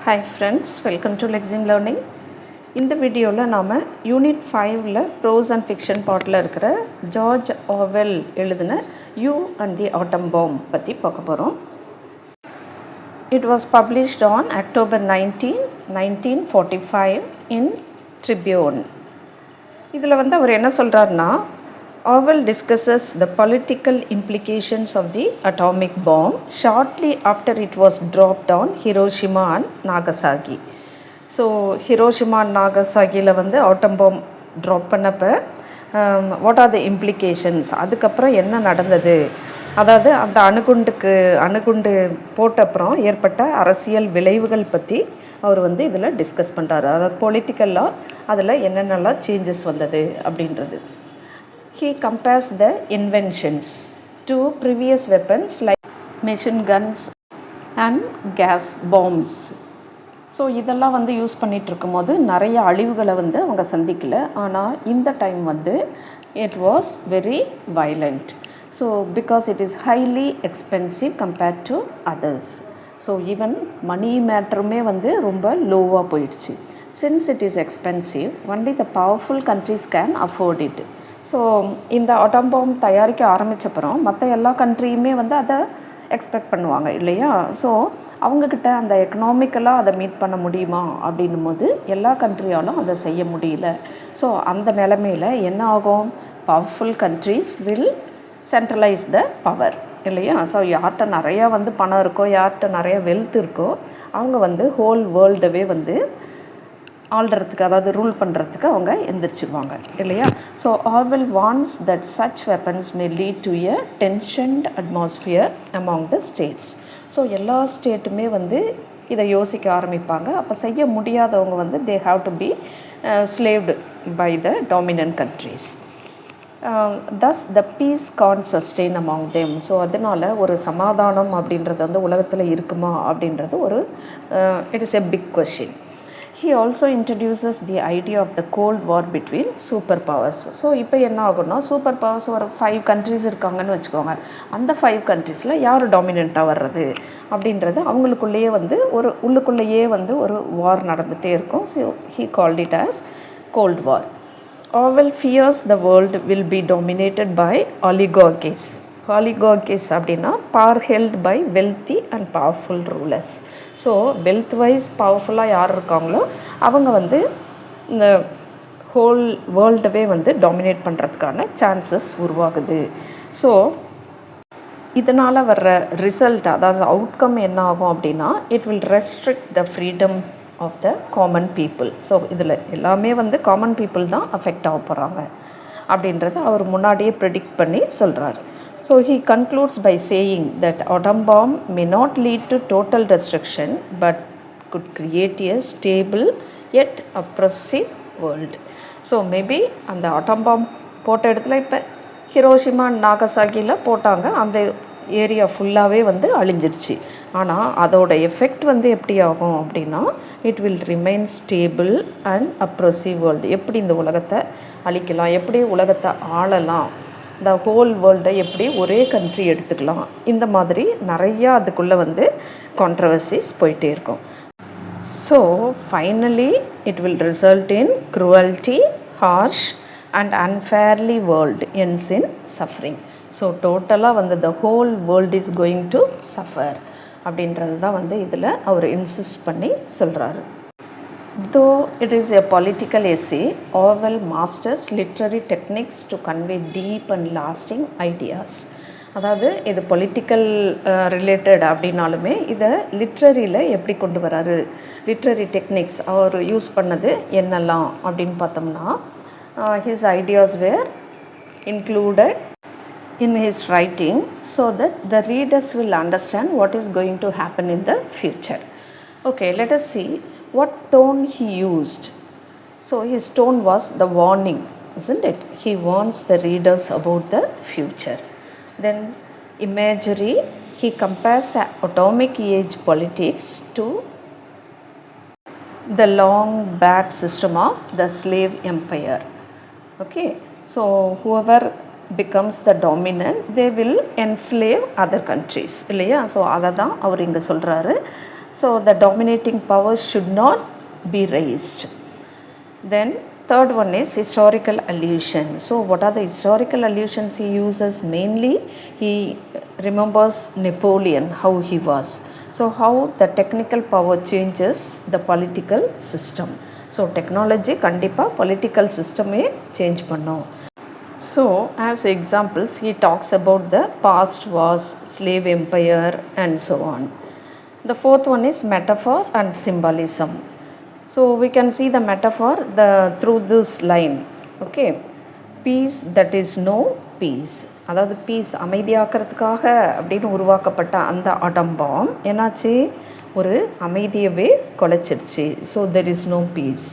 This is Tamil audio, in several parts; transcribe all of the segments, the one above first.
Hi friends, welcome to Lexeme Learning. இந்த வீடியோவில் நாம் UNIT-5ல் ப்ரோஸ் அண்ட் ஃபிக்ஷன் பார்ட்டில் இருக்கிற ஜார்ஜ் ஆர்வெல் எழுதின you and the atom bomb பற்றி பார்க்க போகிறோம். It was published on October 19, 1945 in Tribune. இதில் அவர் என்ன சொல்கிறாருன்னா, Orwell discusses the political implications of the atomic bomb shortly after it was dropped on Hiroshima and Nagasaki. So Hiroshima and நாகசாகியில் ஆட்டம் பாம் ட்ராப் பண்ணப்போ வாட் ஆர் த இம்ப்ளிகேஷன்ஸ், அதுக்கப்புறம் என்ன நடந்தது, அதாவது அந்த அணுகுண்டு போட்டப்புறம் ஏற்பட்ட அரசியல் விளைவுகள் பற்றி அவர் இதில் டிஸ்கஸ் பண்ணுறாரு. அதாவது பொலிட்டிக்கலாக அதில் என்னென்னலாம் சேஞ்சஸ் வந்தது அப்படின்றது. He compares the inventions to previous weapons like machine guns and gas bombs. So இதெல்லாம் யூஸ் பண்ணிகிட்டு இருக்கும்போது நிறைய அழிவுகளை அவங்க சந்திக்கலை. ஆனால் இந்த time it was very violent. So because it is highly expensive compared to others. So even money மேட்ருமே ரொம்ப லோவாக போயிடுச்சு. Since it is expensive, only the powerful countries can afford it. So இந்த ஆட்டம் பாம் தயாரிக்க ஆரம்பித்தப்புறம் மற்ற எல்லா கண்ட்ரியுமே அதை எக்ஸ்பெக்ட் பண்ணுவாங்க இல்லையா. ஸோ அவங்கக்கிட்ட அந்த எக்கனாமிக்கலாக அதை மீட் பண்ண முடியுமா அப்படின்னும் போது எல்லா கண்ட்ரியாலும் அதை செய்ய முடியல. ஸோ அந்த நிலைமையில் என்ன ஆகும், powerful countries will centralise the power இல்லையா. ஸோ யார்கிட்ட நிறையா பணம் இருக்கோ, யார்கிட்ட நிறைய வெல்த் இருக்கோ, அவங்க ஹோல் வேர்ல்டவே ஆள்றதுக்கு, அதாவது ரூல் பண்ணுறதுக்கு அவங்க எந்திரிச்சிடுவாங்க இல்லையா. So Orwell warns that such weapons may lead to a tensioned atmosphere among the states. So எல்லா ஸ்டேட்டுமே இதை யோசிக்க ஆரம்பிப்பாங்க. அப்போ செய்ய முடியாதவங்க they have to be slaved by the dominant countries. Thus the peace can sustain among them. So அதனால் ஒரு சமாதானம் அப்படின்றது உலகத்தில் இருக்குமா அப்படின்றது ஒரு it is a big question. He also introduces the idea of the Cold War between super powers. So இப்போ என்ன ஆகும்னா, சூப்பர் பவர்ஸ் ஒரு 5 கண்ட்ரிஸ் இருக்காங்கன்னு வச்சுக்கோங்க. அந்த 5 கண்ட்ரிஸில் யார் டாமினண்ட்டாக வர்றது அப்படின்றது அவங்களுக்குள்ளேயே ஒரு உள்ளுக்குள்ளேயே ஒரு வார் நடந்துகிட்டே இருக்கும். So he called it as Cold War. Orwell fears the world will be dominated by oligarchies. Oligarchies அப்படின்னா power held by wealthy and powerful rulers. So wealth wise பவர்ஃபுல்லாக யார் இருக்காங்களோ அவங்க இந்த ஹோல் வேர்ல்டவே டாமினேட் பண்ணுறதுக்கான சான்சஸ் உருவாகுது. ஸோ இதனால் வர்ற ரிசல்ட், அதாவது அவுட்கம் என்ன ஆகும் அப்படின்னா, it will restrict the freedom of the common people. So இதில் எல்லாமே காமன் பீப்புள் தான் அஃபெக்ட் ஆக போகிறாங்க அப்படின்றத அவர் முன்னாடியே ப்ரெடிக்ட் பண்ணி சொல்கிறார். So he concludes by saying that atom bomb may not lead to total destruction but could create a stable yet oppressive world. So maybe அந்த atom bomb போட்ட இடத்துல இப்போ ஹிரோஷிமா நாகசாகியில் போட்டாங்க, அந்த ஏரியா ஃபுல்லாகவே அழிஞ்சிடுச்சு. ஆனால் அதோட எஃபெக்ட் எப்படி ஆகும் அப்படின்னா, it will remain stable and oppressive world. எப்படி இந்த உலகத்தை அழிக்கலாம், எப்படி உலகத்தை ஆளலாம், இந்த ஹோல் வேர்ல்டை எப்படி ஒரே கண்ட்ரி எடுத்துக்கலாம், இந்த மாதிரி நிறையா அதுக்குள்ளே கான்ட்ரவர்சிஸ் போயிட்டே இருக்கும். So finally it will result in cruelty, harsh and unfairly world ends in suffering. So டோட்டலாக the whole world is going to suffer அப்படின்றது தான் இதில் அவர் இன்சிஸ்ட் பண்ணி சொல்கிறாரு. Though it is a political essay, Orwell masters literary techniques to convey deep and lasting ideas. அதாவது இது பொலிட்டிக்கல் ரிலேட்டட் அப்படின்னாலுமே இதை லிட்ரரியில் எப்படி கொண்டு வராரு, லிட்ரரி டெக்னிக்ஸ் அவர் யூஸ் பண்ணது என்னெல்லாம் அப்படின்னு பார்த்தோம்னா, his ideas were included in his writing so that the readers will understand what is going to happen in the future. Okay, let us see what tone he used. So his tone was the warning, isn't it? He warns the readers about the future. Then imagery, he compares the atomic age politics to the long back system of the slave empire. Okay, so whoever becomes the dominant, they will enslave other countries இல்லையா. ஸோ அதை தான் அவர் இங்கே சொல்கிறாரு. So the dominating powers should not be raised. Then third one is historical allusion. So what are the historical allusions he uses? Mainly he remembers Napoleon, how he was. So how the technical power changes the political system. So technology kandipa political system change pannom. So as examples he talks about the past wars, slave empire and so on. The fourth one is metaphor and symbolism. So we can see the metaphor through this line. Okay, peace that is no peace. அதாவது பீஸ் அமைதியாக்கிறதுக்காக அப்படின்னு உருவாக்கப்பட்ட அந்த அட்டம் பாம் என்னாச்சு, ஒரு அமைதியவே குலைச்சிடுச்சு. So there is no peace.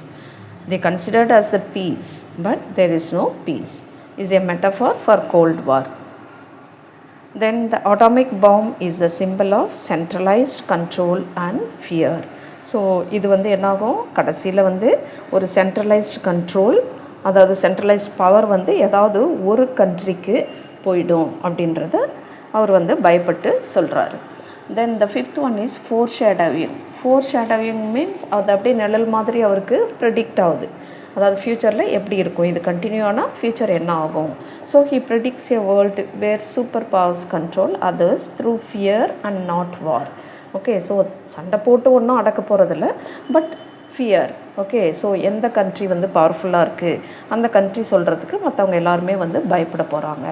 They considered as the peace, but there is no peace. Is a metaphor for Cold War. Then the atomic bomb is the symbol of centralized control and fear. So இது வந்து என்னாகும், கடைசியில் வந்து ஒரு சென்ட்ரலைஸ்ட் கண்ட்ரோல், அதாவது சென்ட்ரலைஸ்ட் பவர் வந்து ஏதாவது ஒரு கண்ட்ரிக்கு போயிடும் அப்படின்றத அவர் வந்து பயப்பட்டு சொல்கிறாரு. Then the fifth one is foreshadowing. Foreshadowing means அது அப்படியே நிழல் மாதிரி அவருக்கு ப்ரெடிக்ட் ஆகுது. அதாவது ஃப்யூச்சரில் எப்படி இருக்கும், இது கண்டினியூ ஆனால் ஃப்யூச்சர் என்ன ஆகும். So he predicts a world where super powers control others through fear and not war. Okay, so சண்டை போட்டு ஒன்றும் அடக்க போகிறதில்ல, பட் ஃபியர். ஓகே, ஸோ எந்த கண்ட்ரி வந்து பவர்ஃபுல்லாக இருக்குது அந்த கண்ட்ரி சொல்கிறதுக்கு மற்றவங்க எல்லாருமே வந்து பயப்பட போகிறாங்க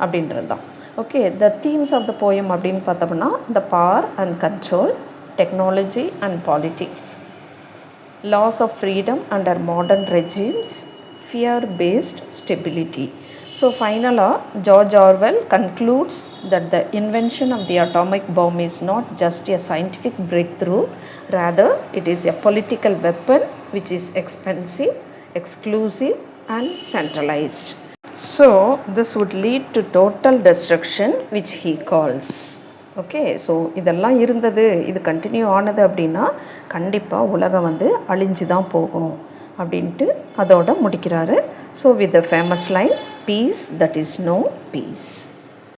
அப்படின்றது தான். Okay, the themes of the poem அப்படின்னு பார்த்தோம்னா the power and control, technology and politics, loss of freedom under modern regimes, fear-based stability. So finally, George Orwell concludes that the invention of the atomic bomb is not just a scientific breakthrough, rather it is a political weapon which is expensive, exclusive and centralized. So this would lead to total destruction, which he calls. Okay, so இதெல்லாம் இருந்தது, இது கண்டினியூ ஆனது அப்படின்னா கண்டிப்பாக உலகம் வந்து அழிஞ்சு தான் போகும் அப்படின்ட்டு அதோட முடிக்கிறாரு. So with the famous line, peace that is no piece.